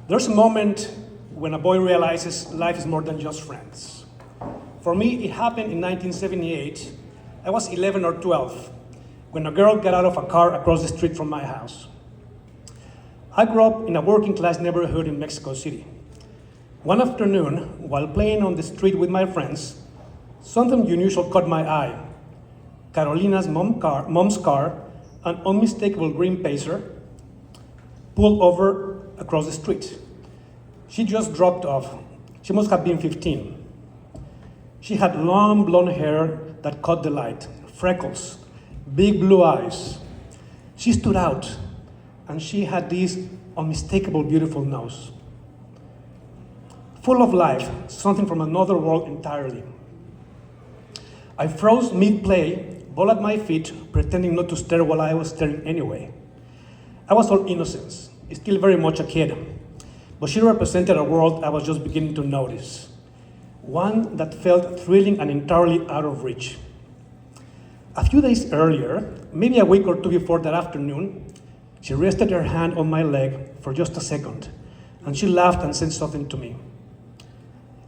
There's a moment when a boy realizes life is more than just friends. For me, it happened in 1978. I was 11 or 12 when a girl got out of a car across the street from my house. I grew up in a working class neighborhood in Mexico City. One afternoon, while playing on the street with my friends, something unusual caught my eye. Carolina's mom's car, an unmistakable green Pacer, pulled over across the street. She just dropped off. She must have been 15. She had long blonde hair that caught the light, freckles, big blue eyes. She stood out, and she had this unmistakable beautiful nose. Full of life, something from another world entirely. I froze mid-play, ball at my feet, pretending not to stare while I was staring anyway. I was all innocence, still very much a kid, but she represented a world I was just beginning to notice. One that felt thrilling and entirely out of reach. A few days earlier, maybe a week or two before that afternoon, she rested her hand on my leg for just a second, and she laughed and said something to me.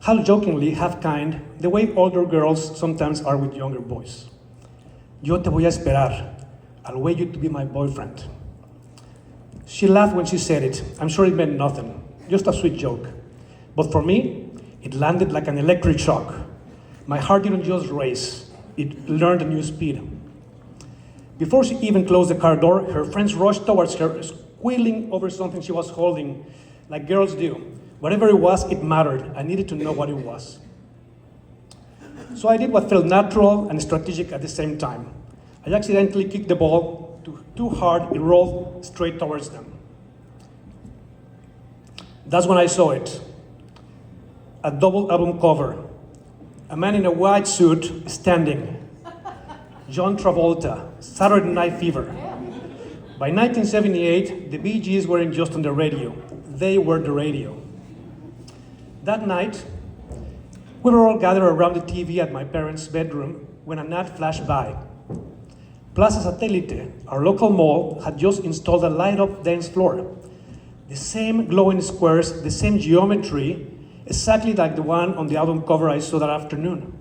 Half jokingly, half kind, the way older girls sometimes are with younger boys. Yo te voy a esperar. I'll wait you to be my boyfriend. She laughed when she said it. I'm sure it meant nothing, just a sweet joke. But for me, it landed like an electric shock. My heart didn't just race, it learned a new speed. Before she even closed the car door, her friends rushed towards her, squealing over something she was holding, like girls do. Whatever it was, it mattered. I needed to know what it was. So I did what felt natural and strategic at the same time. I accidentally kicked the ball too hard, it rolled straight towards them. That's when I saw it. A double album cover. A man in a white suit standing. John Travolta, Saturday Night Fever. By 1978, the Bee Gees weren't just on the radio. They were the radio. That night, we were all gathered around the TV at my parents' bedroom when an ad flashed by. Plaza Satélite, our local mall, had just installed a light-up dance floor. The same glowing squares, the same geometry, exactly like the one on the album cover I saw that afternoon.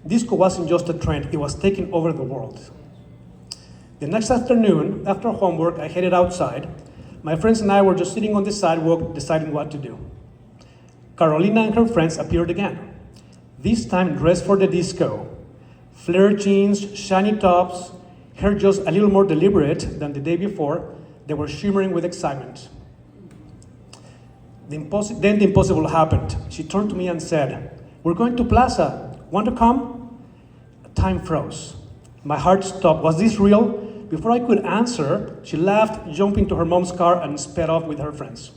Disco wasn't just a trend, it was taking over the world. The next afternoon, after homework, I headed outside. My friends and I were just sitting on the sidewalk deciding what to do. Carolina and her friends appeared again, this time dressed for the disco. Flare jeans, shiny tops, hair just a little more deliberate than the day before. They were shimmering with excitement. Then the impossible happened. She turned to me and said, "We're going to Plaza. Want to come?" Time froze. My heart stopped. Was this real? Before I could answer, she laughed, jumped into her mom's car, and sped off with her friends.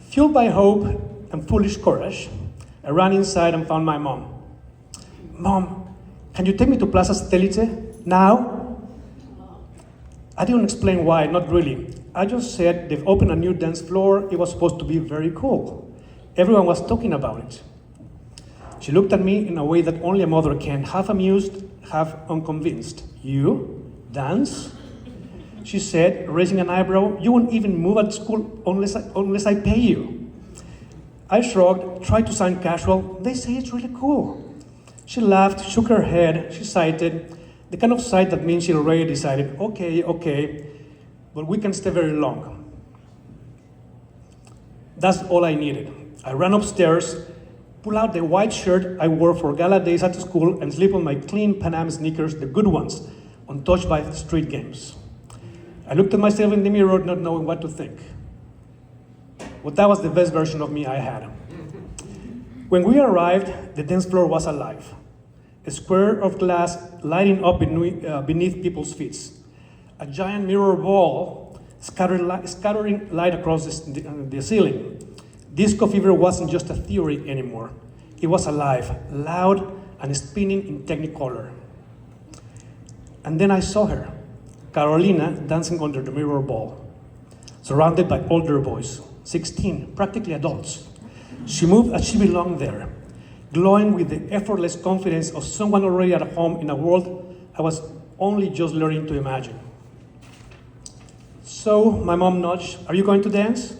Fueled by hope and foolish courage, I ran inside and found my mom. "Mom, can you take me to Plaza Satélite now?" I didn't explain why, not really. I just said they've opened a new dance floor. It was supposed to be very cool. Everyone was talking about it. She looked at me in a way that only a mother can, half amused, half unconvinced. "You? Dance?" She said, raising an eyebrow. "You won't even move at school unless I pay you." I shrugged, tried to sound casual. "They say it's really cool." She laughed, shook her head, she sighed, the kind of sigh that means she already decided, okay, but we can stay very long. That's all I needed. I ran upstairs, pulled out the white shirt I wore for gala days at school, and slipped on my clean Pan Am sneakers, the good ones, untouched by the street games. I looked at myself in the mirror, not knowing what to think. Well, that was the best version of me I had. When we arrived, the dance floor was alive. A square of glass lighting up beneath people's feet. A giant mirror ball scattering light across the ceiling. Disco fever wasn't just a theory anymore. It was alive, loud, and spinning in technicolor. And then I saw her, Carolina, dancing under the mirror ball, surrounded by older boys, 16, practically adults. She moved as she belonged there, glowing with the effortless confidence of someone already at home in a world I was only just learning to imagine. So my mom nudged, "Are you going to dance?"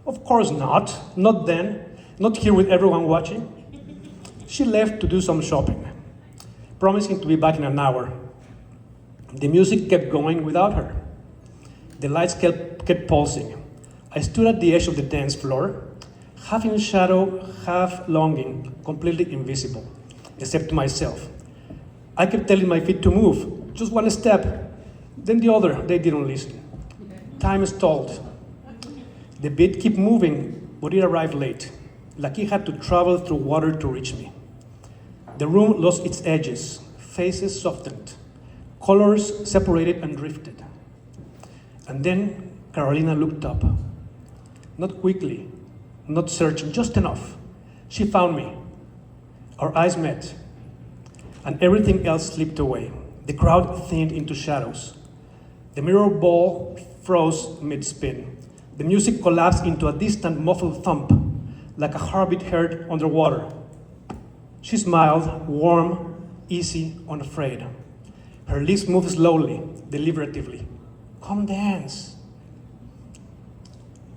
Of course not. Not then. Not here with everyone watching. She left to do some shopping, promising to be back in an hour. The music kept going without her. The lights kept pulsing. I stood at the edge of the dance floor, half in shadow, half longing, completely invisible, except to myself. I kept telling my feet to move, just one step, then the other. They didn't listen. Time stalled. The beat kept moving, but it arrived late, like it had to travel through water to reach me. The room lost its edges, faces softened, colors separated and drifted. And then Carolina looked up. Not quickly, not searching, just enough. She found me. Our eyes met, and everything else slipped away. The crowd thinned into shadows. The mirror ball froze mid-spin. The music collapsed into a distant muffled thump, like a heartbeat heard underwater. She smiled, warm, easy, unafraid. Her lips moved slowly, deliberatively. Come dance.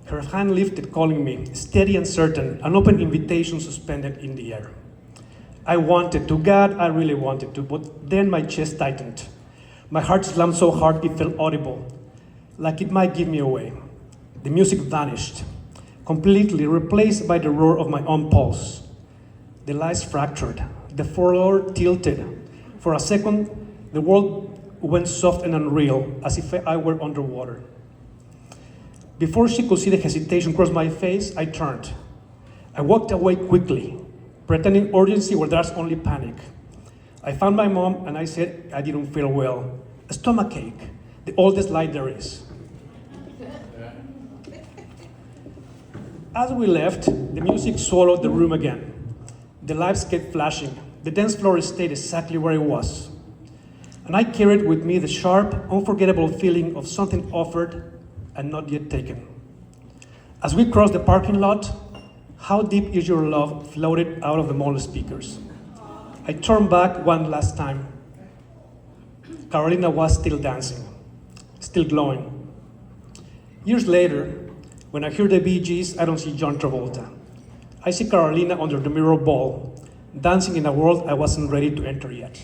Her hand lifted, calling me, steady and certain, an open invitation suspended in the air. I wanted to, God, I really wanted to, but then my chest tightened. My heart slammed so hard it felt audible, like it might give me away. The music vanished, completely replaced by the roar of my own pulse. The lights fractured, the floor tilted. For a second, the world went soft and unreal, as if I were underwater. Before she could see the hesitation cross my face, I turned. I walked away quickly, pretending urgency where there's only panic. I found my mom and I said I didn't feel well. A stomachache, the oldest lie there is. As we left, the music swallowed the room again. The lights kept flashing. The dance floor stayed exactly where it was. And I carried with me the sharp, unforgettable feeling of something offered and not yet taken. As we crossed the parking lot, How Deep Is Your Love floated out of the mall speakers. I turned back one last time. Carolina was still dancing, still glowing. Years later, when I hear the Bee Gees, I don't see John Travolta. I see Carolina under the mirror ball, dancing in a world I wasn't ready to enter yet.